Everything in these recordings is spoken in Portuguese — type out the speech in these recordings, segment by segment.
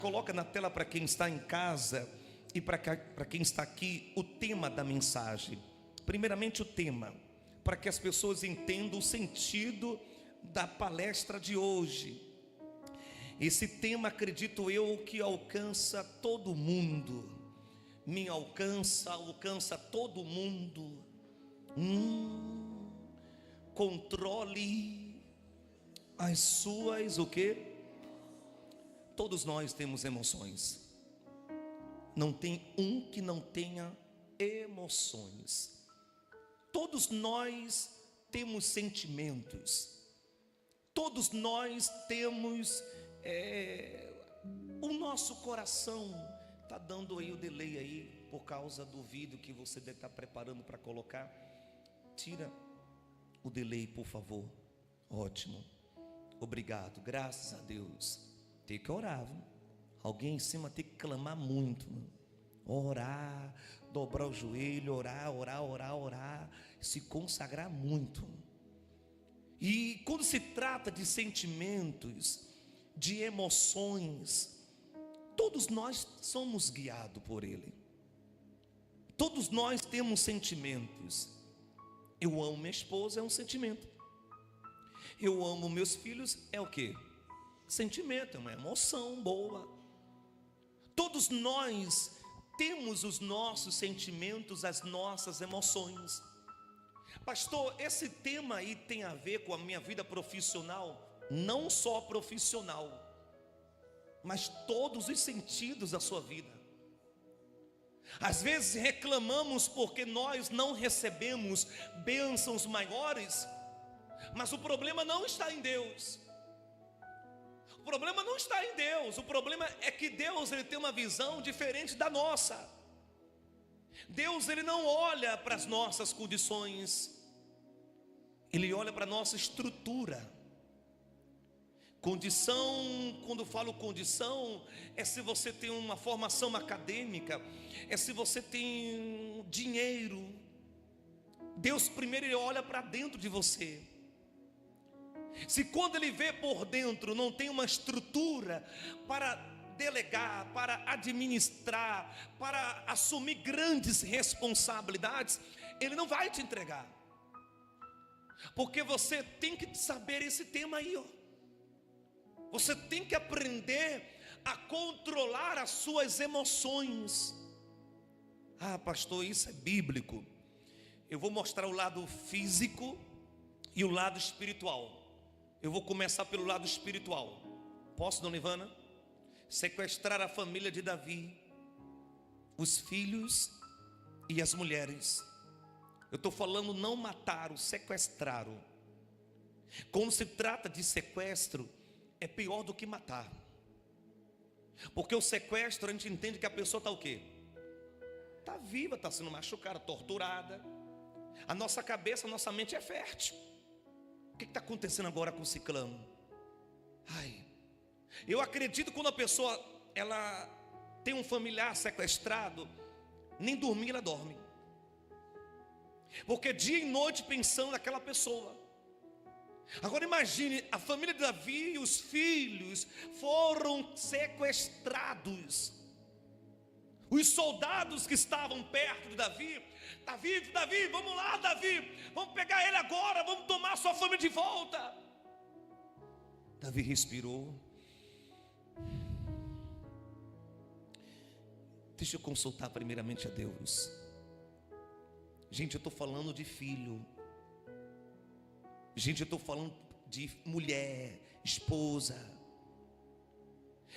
Coloca na tela para quem está em casa e para quem está aqui o tema da mensagem. Primeiramente o tema, para que as pessoas entendam o sentido da palestra de hoje. Esse tema, acredito eu, que alcança todo mundo. Me alcança todo mundo. Controle as suas, o quê? Todos nós temos emoções. Não tem um que não tenha emoções. Todos nós temos sentimentos. Todos nós temos o nosso coração. Está dando aí o delay aí por causa do vídeo que você deve estar preparando para colocar. Tira o delay, por favor. Ótimo. Obrigado. Graças a Deus. Tem que orar, viu? Alguém em cima tem que clamar muito, né? Orar, dobrar o joelho, orar, se consagrar muito. E quando se trata de sentimentos, de emoções, todos nós somos guiados por Ele. Todos nós temos sentimentos. Eu amo minha esposa, é um sentimento. Eu amo meus filhos, é o quê? Sentimento, é uma emoção boa. Todos nós temos os nossos sentimentos, as nossas emoções. Pastor, esse tema aí tem a ver com a minha vida profissional? Não só profissional, mas todos os sentidos da sua vida. Às vezes reclamamos porque nós não recebemos bênçãos maiores, mas o problema não está em Deus. O problema não está em Deus. O problema é que Deus, ele tem uma visão diferente da nossa. Deus, ele não olha para as nossas condições. Ele olha para a nossa estrutura. Condição, quando falo condição, é se você tem uma formação acadêmica, é se você tem dinheiro. Deus primeiro ele olha para dentro de você. Se quando ele vê por dentro não tem uma estrutura para delegar, para administrar, para assumir grandes responsabilidades, ele não vai te entregar. Porque você tem que saber esse tema aí, ó. Você tem que aprender a controlar as suas emoções. Ah, pastor, isso é bíblico. Eu vou mostrar o lado físico e o lado espiritual. Eu vou começar pelo lado espiritual. Posso, dona Ivana? Sequestrar a família de Davi, os filhos e as mulheres. Eu estou falando não mataram, sequestraram. Quando se trata de sequestro, é pior do que matar. Porque o sequestro, a gente entende que a pessoa está o quê? Está viva, está sendo machucada, torturada. A nossa cabeça, a nossa mente é fértil. O que está acontecendo agora com o ciclano? Eu acredito que quando a pessoa ela tem um familiar sequestrado, nem dormir ela dorme. Porque dia e noite pensando naquela pessoa. Agora imagine, a família de Davi e os filhos foram sequestrados. Os soldados que estavam perto de Davi, Davi, vamos lá, Davi, vamos pegar ele agora, vamos tomar sua família de volta. Davi respirou. Deixa eu consultar primeiramente a Deus. Gente, eu estou falando de filho. Gente, eu estou falando de mulher, esposa.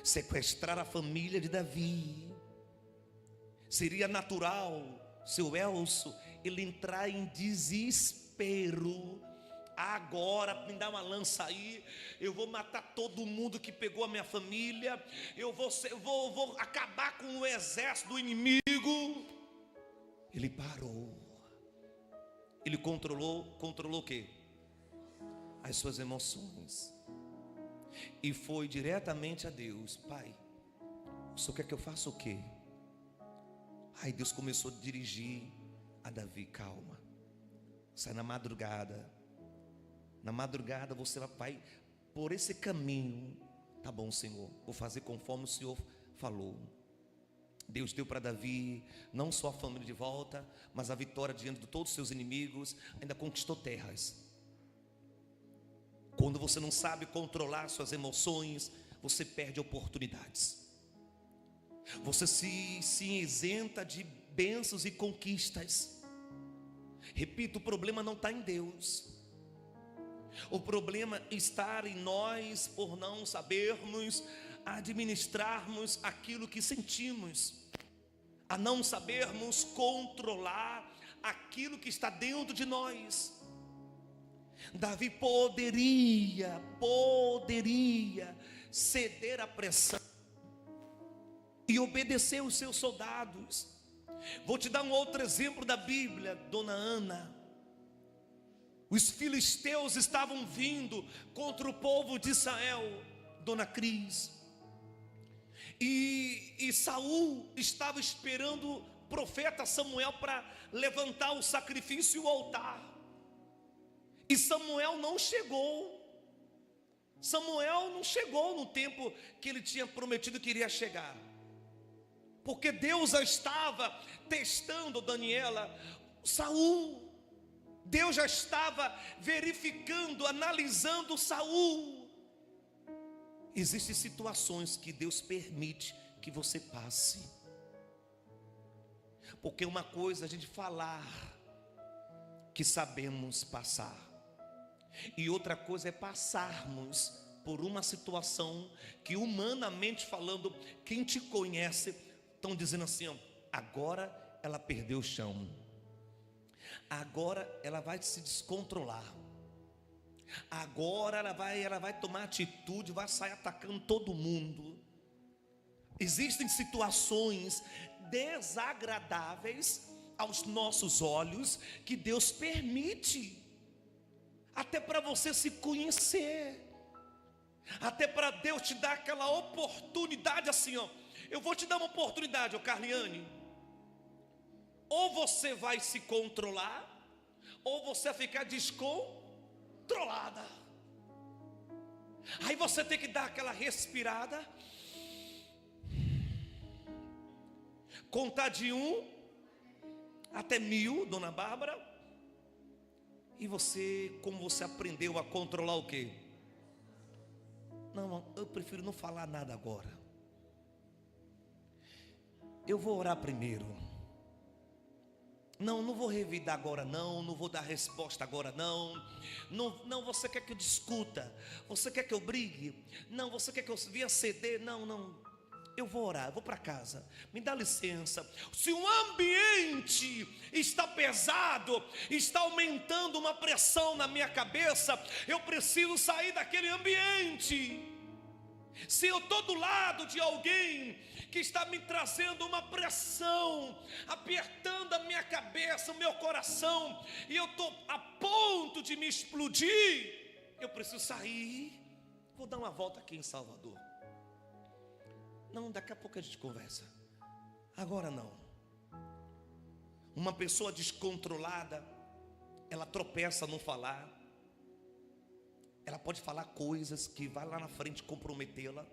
Sequestrar a família de Davi. Seria natural, seu Elcio, ele entrar em desespero. Agora, me dá uma lança aí. Eu vou matar todo mundo que pegou a minha família. Eu vou acabar com o exército do inimigo. Ele parou. Ele controlou o quê? As suas emoções. E foi diretamente a Deus. Pai, o Senhor quer que eu faça o quê? Aí Deus começou a dirigir a Davi. Calma. Sai na madrugada. Na madrugada você vai por esse caminho. Tá bom, Senhor, vou fazer conforme o Senhor falou. Deus deu para Davi não só a família de volta, mas a vitória diante de todos os seus inimigos, ainda conquistou terras. Quando você não sabe controlar suas emoções, você perde oportunidades. Você se isenta de bênçãos e conquistas. Repito, o problema não está em Deus. O problema está em nós por não sabermos administrarmos aquilo que sentimos, a não sabermos controlar aquilo que está dentro de nós. Davi poderia ceder à pressão e obedecer os seus soldados. Vou te dar um outro exemplo da Bíblia, Dona Ana. Os filisteus estavam vindo contra o povo de Israel, Dona Cris. E Saul estava esperando o profeta Samuel para levantar o sacrifício e o altar. E Samuel não chegou. Samuel não chegou no tempo que ele tinha prometido que iria chegar. Porque Deus já estava testando, Daniela, Saul. Deus já estava verificando, analisando Saul. Existem situações que Deus permite que você passe. Porque uma coisa é a gente falar que sabemos passar, e outra coisa é passarmos por uma situação que, humanamente falando, quem te conhece estão dizendo assim, ó, agora ela perdeu o chão, agora ela vai se descontrolar, agora ela vai tomar atitude, vai sair atacando todo mundo. Existem situações desagradáveis aos nossos olhos que Deus permite, até para você se conhecer, até para Deus te dar aquela oportunidade assim, ó. Eu vou te dar uma oportunidade, ô Carliane. Ou você vai se controlar, ou você vai ficar descontrolada. Aí você tem que dar aquela respirada, contar de 1 até 1000, Dona Bárbara. E você, como você aprendeu a controlar o quê? Não, eu prefiro não falar nada agora. Eu vou orar primeiro. Não vou revidar agora não vou dar resposta agora não, você quer que eu discuta? Você quer que eu brigue? Não, você quer que eu venha ceder? Não, eu vou orar, eu vou para casa, me dá licença. Se o ambiente está pesado, está aumentando uma pressão na minha cabeça, eu preciso sair daquele ambiente. Se eu estou do lado de alguém que está me trazendo uma pressão, apertando a minha cabeça, o meu coração, e eu estou a ponto de me explodir, eu preciso sair. Vou dar uma volta aqui em Salvador. Não, daqui a pouco a gente conversa. Agora não. Uma pessoa descontrolada, ela tropeça no falar. Ela pode falar coisas que vai lá na frente comprometê-la.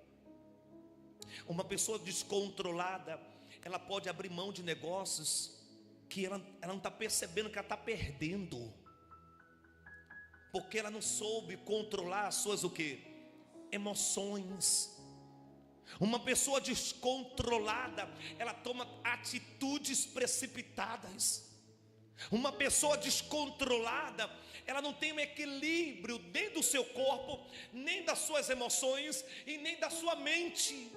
Uma pessoa descontrolada, ela pode abrir mão de negócios que ela não está percebendo que ela está perdendo, porque ela não soube controlar as suas o quê? Emoções. Uma pessoa descontrolada, ela toma atitudes precipitadas. Uma pessoa descontrolada, ela não tem um equilíbrio nem do seu corpo, nem das suas emoções e nem da sua mente,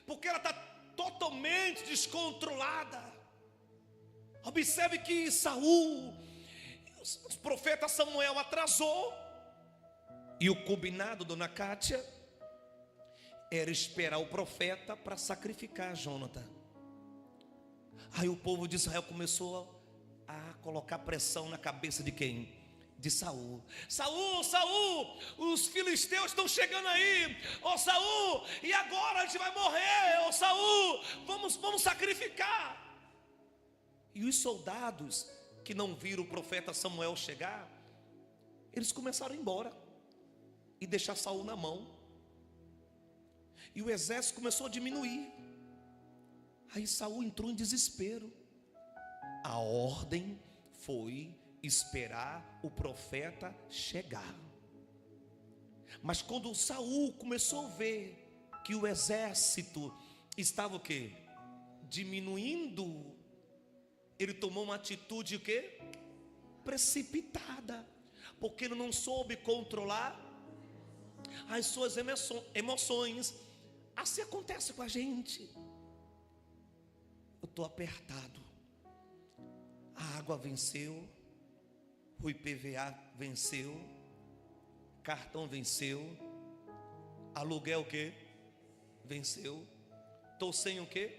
porque ela está totalmente descontrolada. Observe que Saul, o profeta Samuel atrasou, e o combinado, Dona Kátia, era esperar o profeta para sacrificar Jônatas. Aí o povo de Israel começou a colocar pressão na cabeça de quem? De Saul. Saul, os filisteus estão chegando aí. Ô Saul, e agora a gente vai morrer. Ô Saul, vamos sacrificar. E os soldados que não viram o profeta Samuel chegar, eles começaram a ir embora e deixar Saul na mão. E o exército começou a diminuir. Aí Saul entrou em desespero. A ordem foi esperar o profeta chegar. Mas quando Saul começou a ver que o exército estava o quê? Diminuindo, ele tomou uma atitude o quê? Precipitada, porque ele não soube controlar as suas emoções. Assim acontece com a gente. Eu estou apertado, a água venceu, o IPVA venceu, cartão venceu, aluguel o quê? Venceu. Estou sem o quê?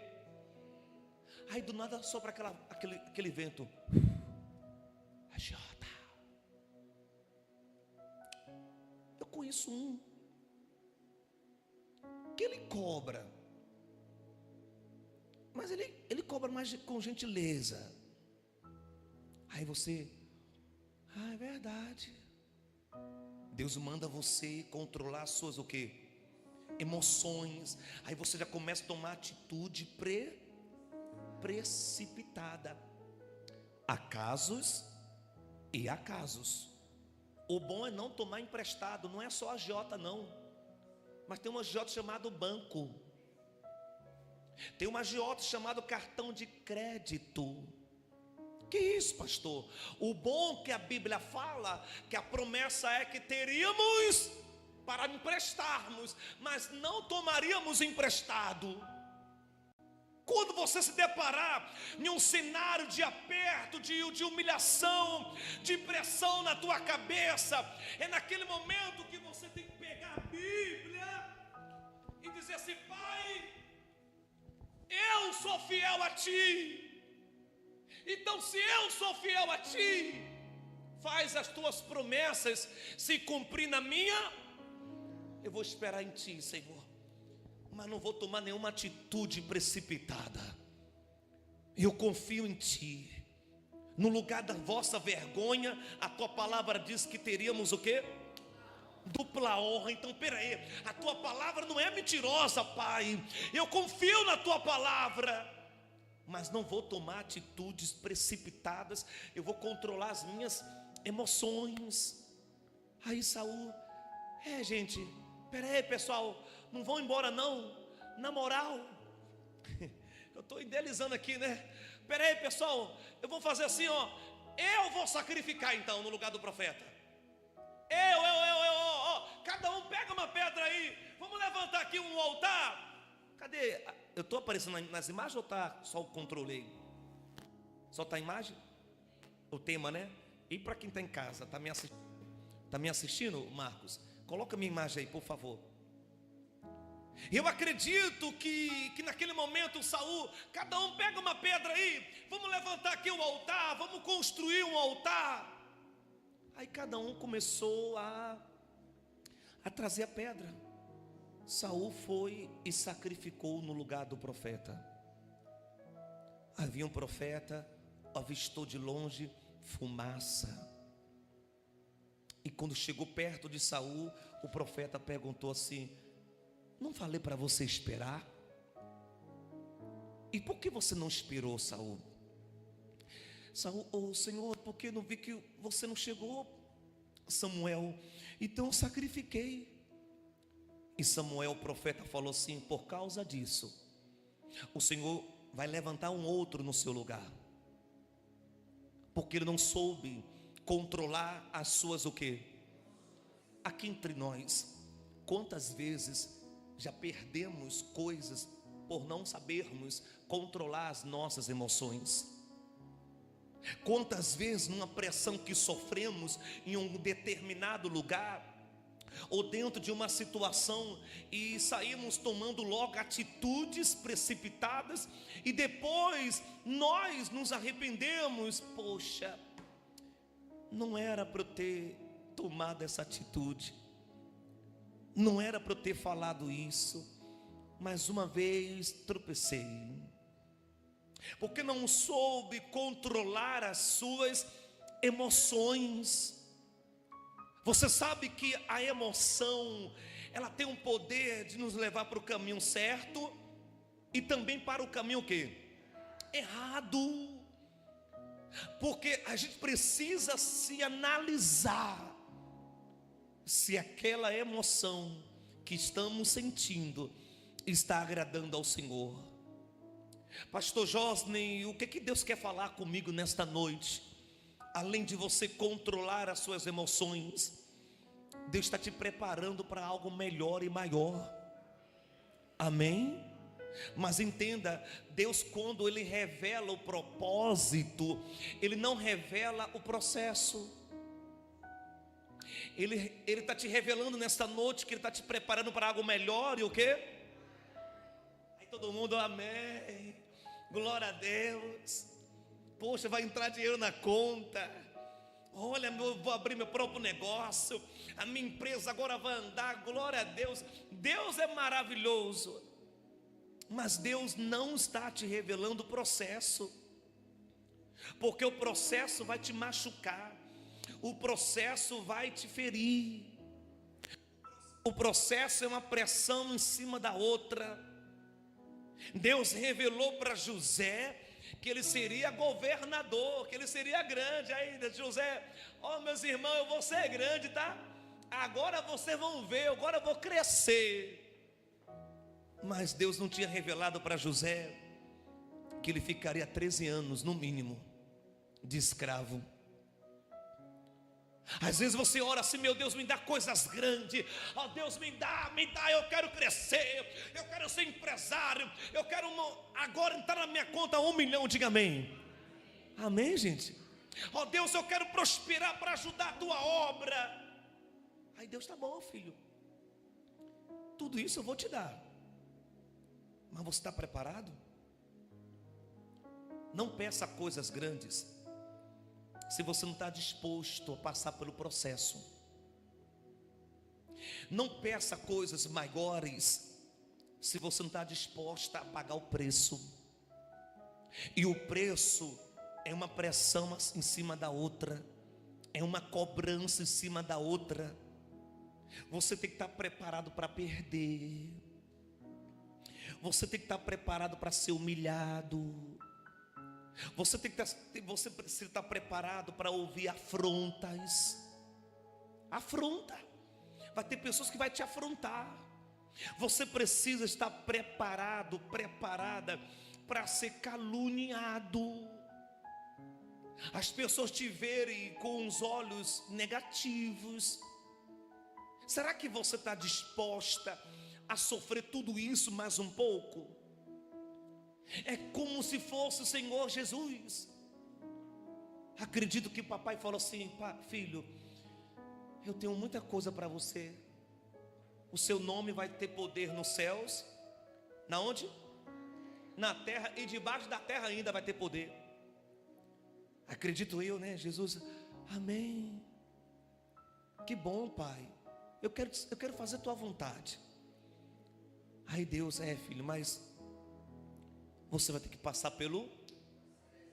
Aí do nada sopra aquele vento. Agiota. Eu conheço um que ele cobra, mas ele cobra mais com gentileza. Aí você, é verdade. Deus manda você controlar as suas o quê? Emoções. Aí você já começa a tomar atitude precipitada. Há casos e há casos. O bom é não tomar emprestado. Não é só agiota não, mas tem um agiota chamado banco. Tem uma agiota chamado cartão de crédito. Que isso, pastor? O bom que a Bíblia fala, que a promessa é que teríamos para emprestarmos, mas não tomaríamos emprestado. Quando você se deparar em um cenário de aperto, de humilhação, de pressão na tua cabeça, é naquele momento que você tem que pegar a Bíblia e dizer assim: Pai, eu sou fiel a Ti. Então, se eu sou fiel a Ti, faz as Tuas promessas se cumprir na minha. Eu vou esperar em Ti, Senhor, mas não vou tomar nenhuma atitude precipitada. Eu confio em Ti. No lugar da vossa vergonha, a Tua palavra diz que teríamos o quê? Dupla honra. Então peraí, a Tua palavra não é mentirosa, Pai. Eu confio na Tua palavra, mas não vou tomar atitudes precipitadas. Eu vou controlar as minhas emoções. Aí Saul, gente, peraí pessoal, não vão embora não, na moral. Eu estou idealizando aqui, né? Peraí pessoal, eu vou fazer assim, eu vou sacrificar então no lugar do profeta. Cada um pega uma pedra aí, vamos levantar aqui um altar. Cadê? Eu estou aparecendo nas imagens ou está só o controle aí? Só está a imagem? O tema, né? E para quem está em casa, está me assistindo, Marcos? Coloca a minha imagem aí, por favor. Eu acredito que naquele momento Saul, cada um pega uma pedra aí, vamos levantar aqui o altar, vamos construir um altar. Aí cada um começou a trazer a pedra. Saul foi e sacrificou no lugar do profeta. Havia um profeta, avistou de longe fumaça. E quando chegou perto de Saul, o profeta perguntou assim: não falei para você esperar? E por que você não esperou, Saul? Saul, Senhor, porque não vi que você não chegou, Samuel, então eu sacrifiquei. E Samuel, o profeta, falou assim: por causa disso, o Senhor vai levantar um outro no seu lugar, porque ele não soube controlar as suas o quê? Aqui entre nós, quantas vezes já perdemos coisas por não sabermos controlar as nossas emoções? Quantas vezes numa pressão que sofremos em um determinado lugar, ou dentro de uma situação, e saímos tomando logo atitudes precipitadas, e depois nós nos arrependemos. Poxa, não era para eu ter tomado essa atitude, não era para eu ter falado isso, mas uma vez tropecei, porque não soube controlar as suas emoções. Você sabe que a emoção, ela tem um poder de nos levar para o caminho certo e também para o caminho o quê? Errado. Porque a gente precisa se analisar se aquela emoção que estamos sentindo está agradando ao Senhor. Pastor Josney, o que Deus quer falar comigo nesta noite? Além de você controlar as suas emoções, Deus está te preparando para algo melhor e maior. Amém? Mas entenda, Deus, quando Ele revela o propósito, Ele não revela o processo. Ele está te revelando nesta noite que Ele está te preparando para algo melhor. E o quê? Aí todo mundo, amém, glória a Deus. Poxa, vai entrar dinheiro na conta. Olha, eu vou abrir meu próprio negócio, a minha empresa agora vai andar, glória a Deus. Deus é maravilhoso, mas Deus não está te revelando o processo, porque o processo vai te machucar, o processo vai te ferir. O processo é uma pressão em cima da outra. Deus revelou para José que ele seria governador, que ele seria grande. Aí José, meus irmãos, eu vou ser grande, tá? Agora vocês vão ver, agora eu vou crescer. Mas Deus não tinha revelado para José que ele ficaria 13 anos no mínimo de escravo. Às vezes você ora assim: meu Deus, me dá coisas grandes, Deus me dá, eu quero crescer, eu quero ser empresário, eu quero agora entrar na minha conta 1 milhão, diga amém. Amém, gente? Deus, eu quero prosperar para ajudar a tua obra. Aí Deus, tá bom, filho, tudo isso eu vou te dar, mas você está preparado? Não peça coisas grandes se você não está disposto a passar pelo processo. Não peça coisas maiores se você não está disposta a pagar o preço. E o preço é uma pressão em cima da outra, é uma cobrança em cima da outra. Você tem que estar preparado para perder, você tem que estar preparado para ser humilhado, você precisa estar preparado para ouvir afrontas. Afronta. Vai ter pessoas que vai te afrontar. Você precisa estar preparada para ser caluniado. As pessoas te verem com os olhos negativos. Será que você está disposta a sofrer tudo isso mais um pouco? É como se fosse o Senhor Jesus. Acredito que o papai falou assim: filho, eu tenho muita coisa para você. O seu nome vai ter poder nos céus. Na onde? Na terra, e debaixo da terra ainda vai ter poder. Acredito eu, né? Jesus, amém. Que bom, pai. Eu quero fazer tua vontade. Aí Deus, filho, mas você vai ter que passar pelo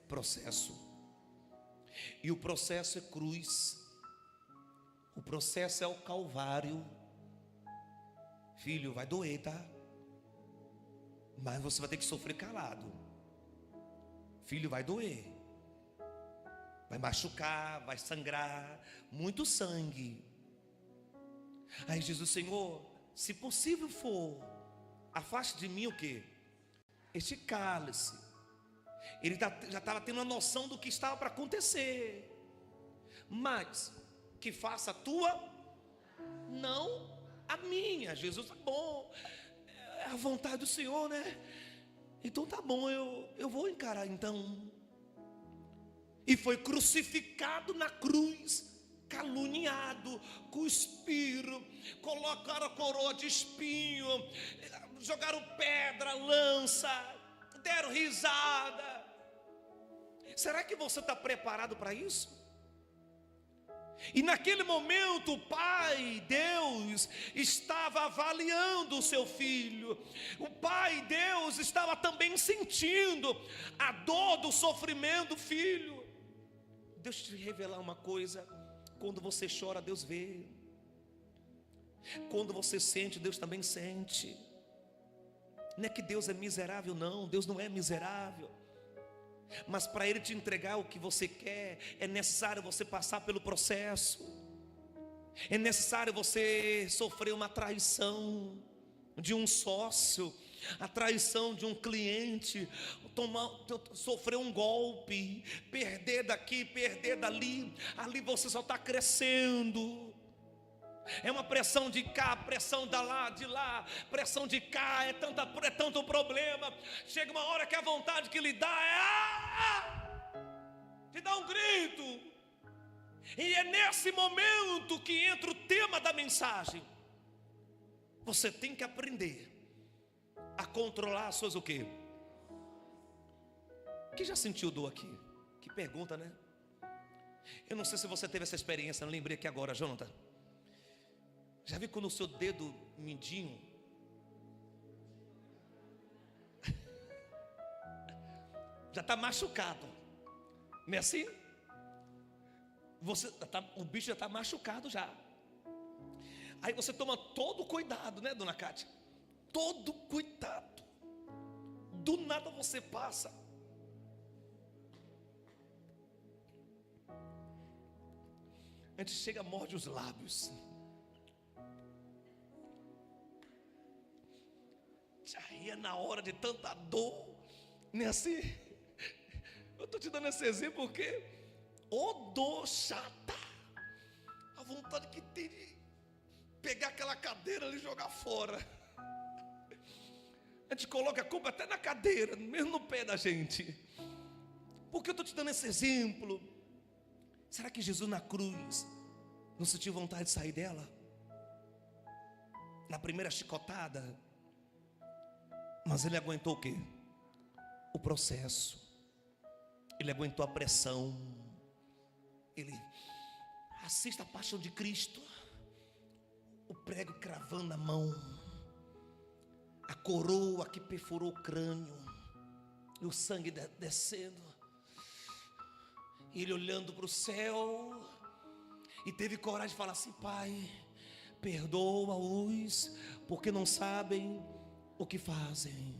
processo. E o processo é cruz. O processo é o Calvário. Filho, vai doer, tá? Mas você vai ter que sofrer calado. Filho, vai doer. Vai machucar, vai sangrar, muito sangue. Aí Jesus, Senhor, se possível for, afaste de mim o quê? Este cálice. Ele já estava tendo uma noção do que estava para acontecer. Mas que faça a tua, não a minha. Jesus, tá bom, é a vontade do Senhor, né? Então tá bom, eu vou encarar então. E foi crucificado na cruz, caluniado, cuspiram, colocaram a coroa de espinho, jogaram pedra, lança, deram risada. Será que você está preparado para isso? E naquele momento o Pai, Deus, estava avaliando o seu filho. O Pai, Deus, estava também sentindo a dor do sofrimento do filho. Deus te revelar uma coisa: quando você chora, Deus vê. Quando você sente, Deus também sente. Não é que Deus é miserável, não. Deus não é miserável. Mas para Ele te entregar o que você quer, é necessário você passar pelo processo. É necessário você sofrer uma traição de um sócio, a traição de um cliente, sofrer um golpe, perder daqui, perder dali. Ali você só está crescendo. É uma pressão de cá, pressão de lá, pressão de cá, é tanto problema. Chega uma hora que a vontade que lhe dá te dá um grito. E é nesse momento que entra o tema da mensagem. Você tem que aprender a controlar as suas o quê? Quem já sentiu dor aqui? Que pergunta, né? Eu não sei se você teve essa experiência, não lembrei aqui agora, Jonathan. Já viu quando o seu dedo mindinho já está machucado? Não é assim? O bicho já está machucado já. Aí você toma todo cuidado, né, dona Cátia? Todo cuidado. Do nada você passa. A gente chega, morde os lábios. Aí é na hora de tanta dor. Não é assim? Eu estou te dando esse exemplo porque dor chata. A vontade que tem de pegar aquela cadeira e jogar fora. A gente coloca a culpa até na cadeira, mesmo no pé da gente. Por que eu estou te dando esse exemplo? Será que Jesus na cruz não sentiu vontade de sair dela? Na primeira chicotada. Mas ele aguentou o quê? O processo. Ele aguentou a pressão. Ele assista a paixão de Cristo. O prego cravando a mão. A coroa que perfurou o crânio. E o sangue descendo. E ele olhando para o céu. E teve coragem de falar assim: Pai, perdoa-os, porque não sabem o que fazem.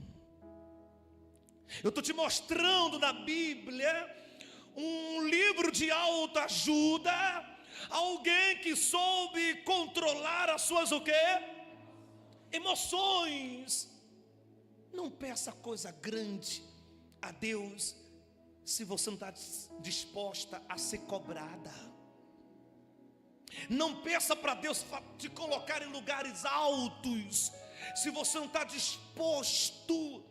Eu estou te mostrando na Bíblia um livro de autoajuda. Alguém que soube controlar as suas o quê? Emoções. Não peça coisa grande a Deus se você não está disposta a ser cobrada. Não peça para Deus te colocar em lugares altos se você não está disposto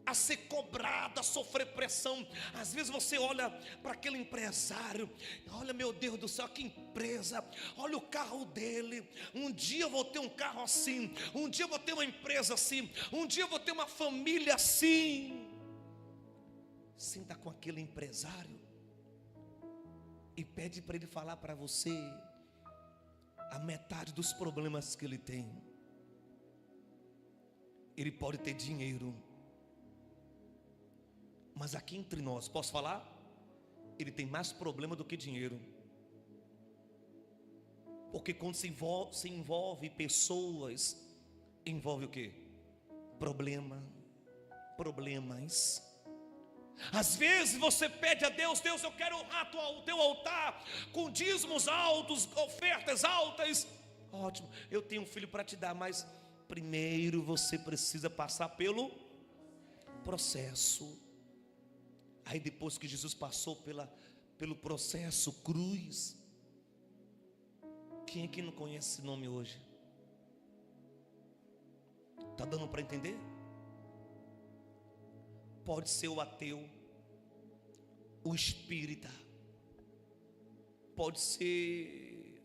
a ser cobrado, a sofrer pressão. Às vezes você olha para aquele empresário, olha, meu Deus do céu, que empresa, olha o carro dele. Um dia eu vou ter um carro assim, um dia eu vou ter uma empresa assim, um dia eu vou ter uma família assim. Senta com aquele empresário e pede para ele falar para você a metade dos problemas que ele tem. Ele pode ter dinheiro, mas aqui entre nós, posso falar? Ele tem mais problema do que dinheiro. Porque quando se envolve pessoas, envolve o quê? Problemas. Às vezes você pede a Deus: Deus, eu quero honrar o teu altar com dízimos altos, ofertas altas. Ótimo, eu tenho um filho para te dar, mas primeiro você precisa passar pelo processo. Aí depois que Jesus passou pelo processo, cruz. Quem aqui não conhece esse nome hoje? Está dando para entender? Pode ser o ateu, o espírita, pode ser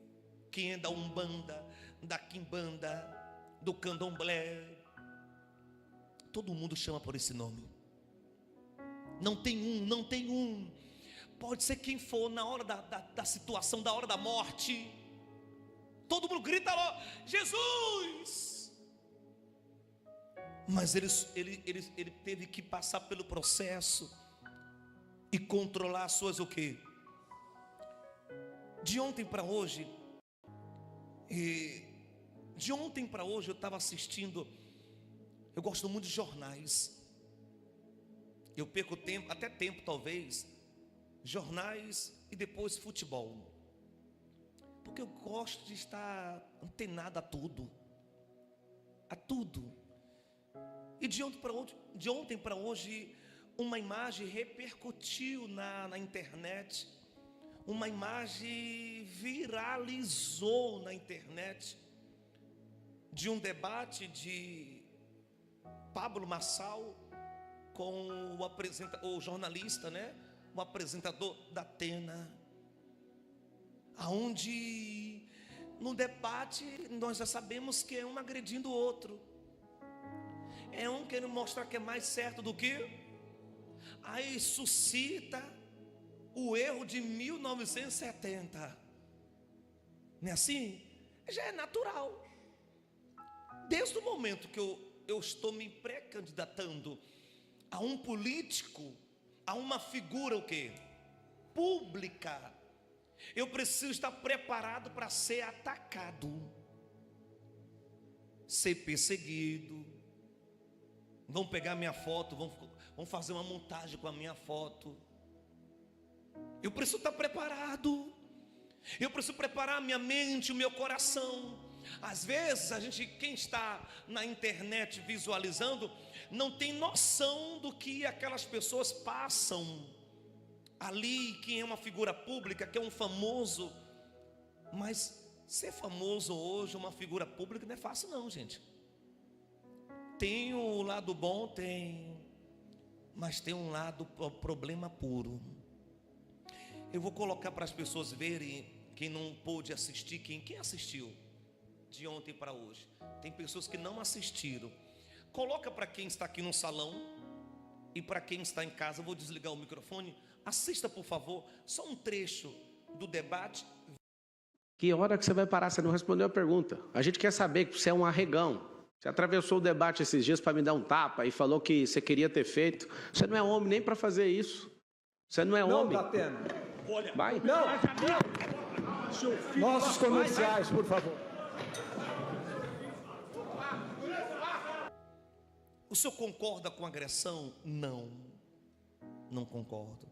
quem é da Umbanda, da Quimbanda, do Candomblé. Todo mundo chama por esse nome. Não tem um. Pode ser quem for na hora da situação, da hora da morte. Todo mundo grita lá: Jesus! Mas ele teve que passar pelo processo e controlar as suas o quê? De ontem para hoje, De ontem para hoje eu estava assistindo, eu gosto muito de jornais. Eu perco tempo, até tempo talvez, jornais e depois futebol. Porque eu gosto de estar antenado a tudo. A tudo. E de ontem para hoje, uma imagem repercutiu na internet. Uma imagem viralizou na internet de um debate de Pablo Marçal com o jornalista, né? O apresentador da Atena, aonde no debate nós já sabemos que é um agredindo o outro, é um querendo mostrar que é mais certo do que, aí suscita o erro de 1970, não é assim? Já é natural. Desde o momento que eu estou me pré-candidatando a um político, a uma figura o quê? Pública, eu preciso estar preparado para ser atacado, ser perseguido. Vão pegar minha foto, vão fazer uma montagem com a minha foto. Eu preciso estar preparado. Eu preciso preparar a minha mente, o meu coração. Às vezes quem está na internet visualizando, não tem noção do que aquelas pessoas passam ali, quem é uma figura pública, que é um famoso. Mas ser famoso hoje, uma figura pública, não é fácil não, gente. Tem o lado bom, tem, mas tem um lado problema puro. Eu vou colocar para as pessoas verem, quem não pôde assistir, quem assistiu de ontem para hoje. Tem pessoas que não assistiram. Coloca para quem está aqui no salão e para quem está em casa. Eu vou desligar o microfone. Assista, por favor, só um trecho do debate. Que hora que você vai parar? Você não respondeu a pergunta. A gente quer saber que você é um arregão. Você atravessou o debate esses dias para me dar um tapa e falou que você queria ter feito. Você não é homem nem para fazer isso. Você não é homem. Não, Datena. Olha, vai. Não. Nossos comerciais, por favor. O senhor concorda com agressão? Não. Não concordo.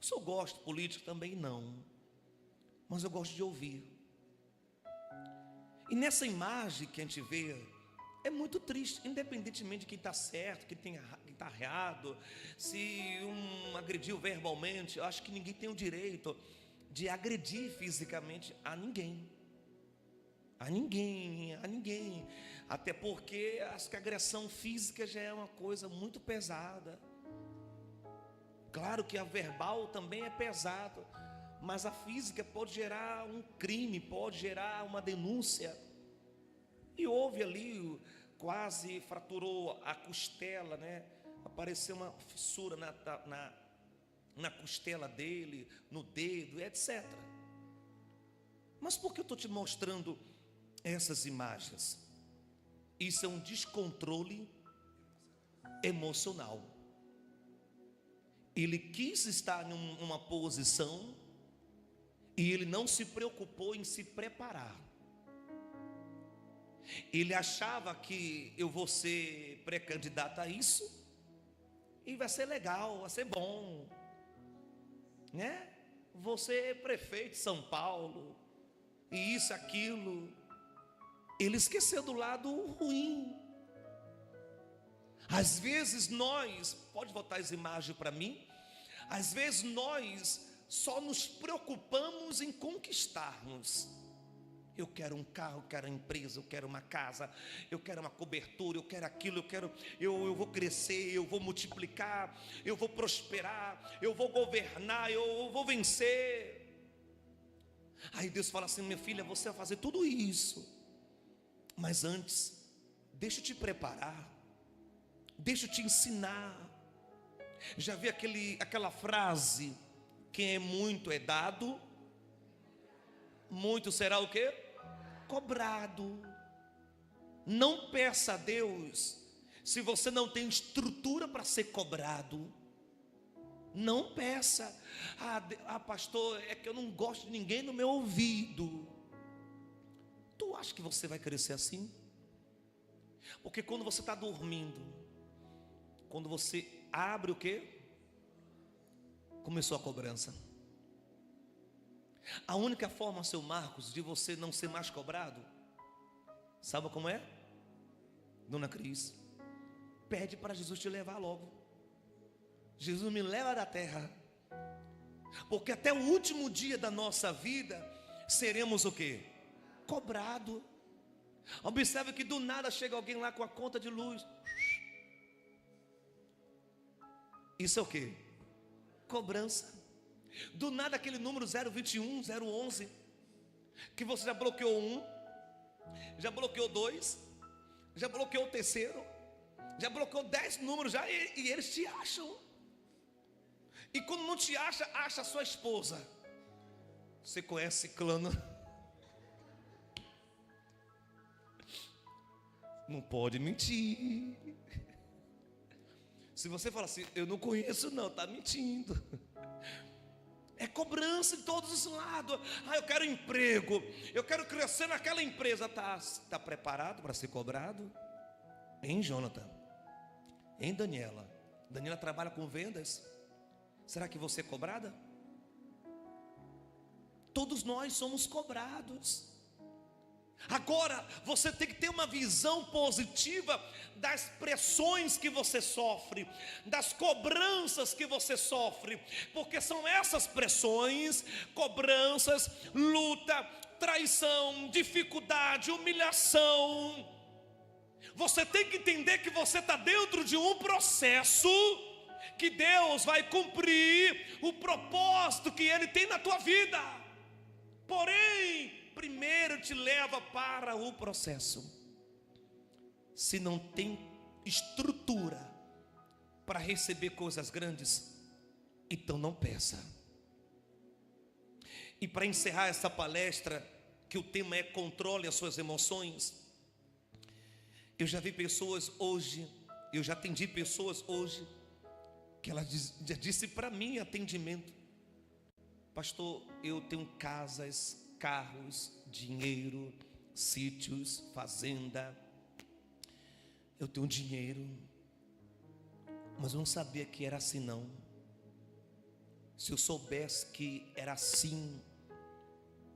O senhor gosta de política? Também não. Mas eu gosto de ouvir. E nessa imagem que a gente vê, é muito triste, independentemente de quem está certo, quem está errado, se um agrediu verbalmente. Eu acho que ninguém tem o direito de agredir fisicamente a ninguém. A ninguém. Até porque acho que a agressão física já é uma coisa muito pesada. Claro que a verbal também é pesado, mas a física pode gerar um crime, pode gerar uma denúncia. E houve ali, quase fraturou a costela, né? Apareceu uma fissura na costela dele, no dedo, etc. Mas por que eu estou te mostrando essas imagens? Isso é um descontrole emocional. Ele quis estar em uma posição e ele não se preocupou em se preparar. Ele achava que eu vou ser pré-candidato a isso e vai ser legal, vai ser bom, né? Vou ser prefeito de São Paulo e isso, aquilo. Ele esqueceu do lado ruim. Às vezes nós, pode botar essa imagem para mim, às vezes nós só nos preocupamos em conquistarmos. Eu quero um carro, eu quero uma empresa, eu quero uma casa, eu quero uma cobertura, eu quero aquilo, eu vou crescer, eu vou multiplicar, eu vou prosperar, eu vou governar, eu vou vencer. Aí Deus fala assim: minha filha, você vai fazer tudo isso, mas antes, deixa eu te preparar, deixa eu te ensinar. Já vi aquela frase: quem é muito é dado, muito será o quê? Cobrado. Não peça a Deus se você não tem estrutura para ser cobrado. Não peça. Pastor, é que eu não gosto de ninguém no meu ouvido. Tu Eu acho que você vai crescer assim. Porque quando você está dormindo, quando você abre o quê? Começou a cobrança. A única forma, seu Marcos, de você não ser mais cobrado, sabe como é? Dona Cris, pede para Jesus te levar logo. Jesus, me leva da terra. Porque até o último dia da nossa vida seremos o quê? Cobrado. Observe que do nada chega alguém lá com a conta de luz. Isso é o quê? Cobrança. Do nada aquele número 021, 011, que você já bloqueou um, já bloqueou dois, já bloqueou o terceiro, já bloqueou 10 números já, e eles te acham. E quando não te acha, acha a sua esposa. Você conhece Ciclano? Não pode mentir. Se você falar assim, eu não conheço não, está mentindo. É cobrança de todos os lados. Eu quero emprego, eu quero crescer naquela empresa. Tá preparado para ser cobrado? Hein, Jonathan? Hein, Daniela? Daniela trabalha com vendas. Será que você é cobrada? Todos nós somos cobrados. Agora, você tem que ter uma visão positiva das pressões que você sofre, das cobranças que você sofre, porque são essas pressões, cobranças, luta, traição, dificuldade, humilhação. Você tem que entender que você está dentro de um processo, que Deus vai cumprir o propósito que Ele tem na tua vida. Porém, primeiro te leva para o processo. Se não tem estrutura para receber coisas grandes, então não peça. E para encerrar essa palestra, que o tema é controle as suas emoções, eu já vi pessoas hoje, eu já atendi pessoas hoje, que ela já disse para mim em atendimento: pastor, eu tenho casas, carros, dinheiro, sítios, fazenda, eu tenho dinheiro, mas eu não sabia que era assim não. Se eu soubesse que era assim,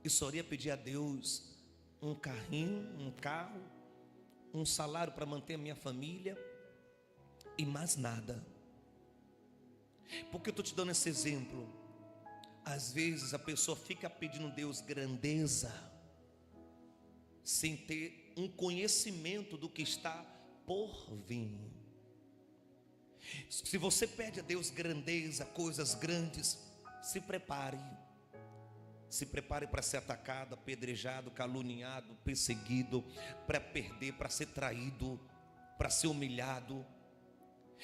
eu só iria pedir a Deus um carrinho, um carro, um salário para manter a minha família e mais nada. Por que eu estou te dando esse exemplo? Às vezes a pessoa fica pedindo a Deus grandeza, sem ter um conhecimento do que está por vir. Se você pede a Deus grandeza, coisas grandes, se prepare. Se prepare para ser atacado, apedrejado, caluniado, perseguido, para perder, para ser traído, para ser humilhado.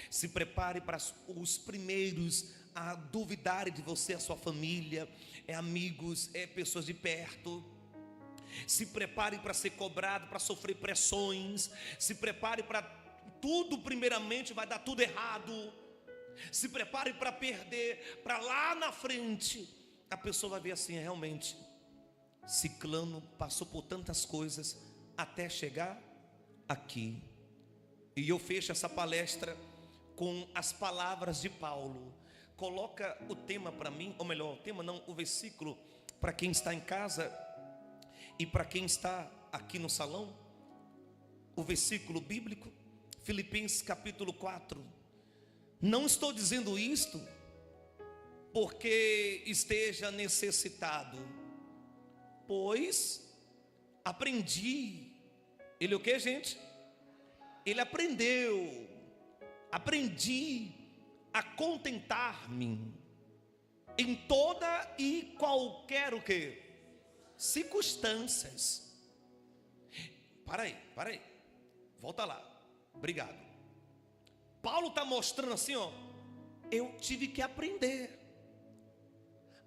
Se prepare para os primeiros a duvidarem de você, a sua família, amigos, pessoas de perto. Se prepare para ser cobrado, para sofrer pressões. Se prepare para tudo, primeiramente vai dar tudo errado. Se prepare para perder, para lá na frente a pessoa vai ver assim: realmente, Ciclano passou por tantas coisas até chegar aqui. E eu fecho essa palestra com as palavras de Paulo. Coloca o tema para mim, ou melhor, o tema não, o versículo, para quem está em casa e para quem está aqui no salão. O versículo bíblico, Filipenses capítulo 4. Não estou dizendo isto porque esteja necessitado, pois aprendi. Ele o que, gente? Ele aprendeu. Aprendi a contentar-me em toda e qualquer o que? Circunstâncias. Para aí, volta lá, obrigado. Paulo está mostrando assim, ó, eu tive que aprender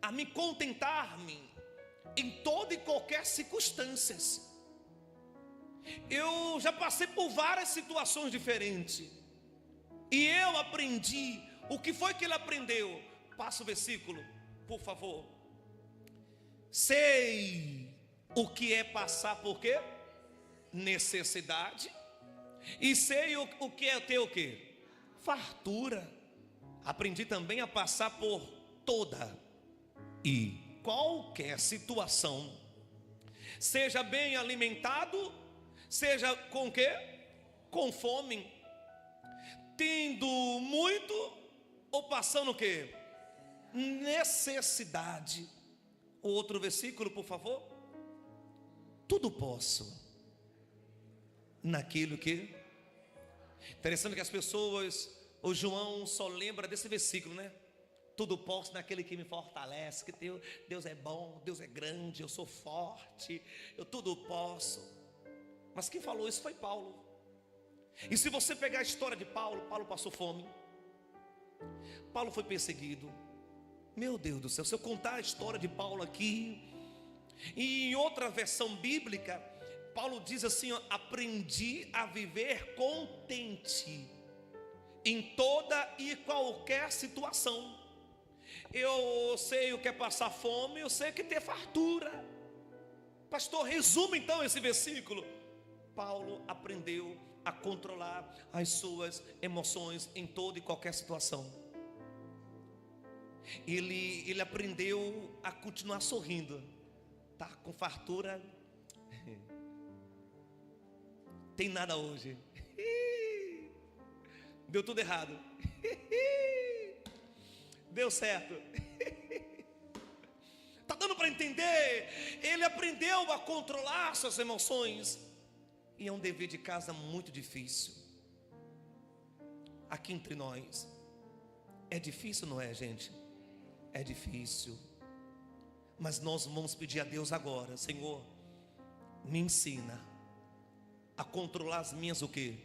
a me contentar-me em toda e qualquer circunstâncias. Eu já passei por várias situações diferentes, e eu aprendi. O que foi que ele aprendeu? Passa o versículo, por favor. Sei o que é passar por quê? necessidade, e sei o que é ter o quê? Fartura. Aprendi também a passar por toda e qualquer situação, seja bem alimentado, seja com quê? Com fome, tendo muito ou passando o quê? Necessidade. O outro versículo, por favor. Tudo posso naquilo que... Interessante que as pessoas, o João só lembra desse versículo, né? Tudo posso naquele que me fortalece, que Deus é bom, Deus é grande, eu sou forte, eu tudo posso. Mas quem falou isso foi Paulo. E se você pegar a história de Paulo, Paulo passou fome, Paulo foi perseguido. Meu Deus do céu, se eu contar a história de Paulo aqui, e em outra versão bíblica, Paulo diz assim, ó, aprendi a viver contente em toda e qualquer situação. Eu sei o que é passar fome, eu sei o que é ter fartura. Pastor, resuma então esse versículo. Paulo aprendeu a controlar as suas emoções em toda e qualquer situação. Ele aprendeu a continuar sorrindo. Tá com fartura, tem nada hoje, deu tudo errado, deu certo. Tá dando para entender? Ele aprendeu a controlar suas emoções. E é um dever de casa muito difícil. Aqui entre nós, é difícil, não é, gente? É difícil. Mas nós vamos pedir a Deus agora: Senhor, me ensina a controlar as minhas o quê?